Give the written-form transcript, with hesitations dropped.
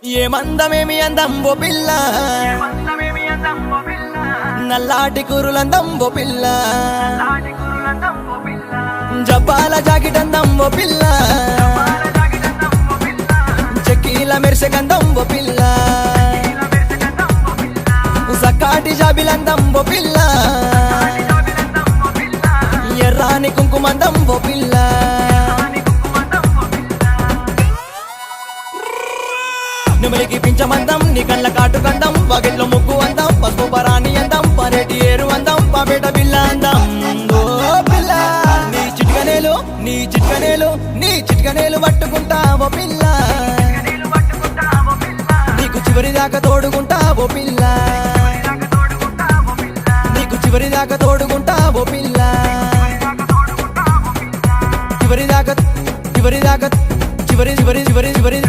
ఏమందమేమి అందం ఓ పిల్ల, నల్లాటి కురులందం ఓ పిల్ల, జబ్బాల జాకెట్ అందం ఓ పిల్ల, చెక్కీల మెరిసె గంధం ఓ పిల్ల, సక్కాటి జాబిలందం ఓ పిల్ల, ఎర్రాని కుంకుమందం ఓ పిల్ల. నెమలికి పించమందం నీ కళ్ళ కాటు గంధం, పగిట్లో ముగ్గు అందం, పసుపు పరాణి అందం, పరేటి ఏరు అందం, పాపేట బిల్ల అందం. ఓ పిల్ల నీ చిట్కనేలు నీ చిట్కనేలు నీ చిట్కనేలు పట్టుకుంటావో పిల్ల, నీకు చివరి దాకా తోడుకుంటావో పిల్ల, నీకు చివరి దాకా తోడుకుంటావో పిల్ల, చివరి దాకా చివరి దాకా చివరి చివరి చివరి చివరి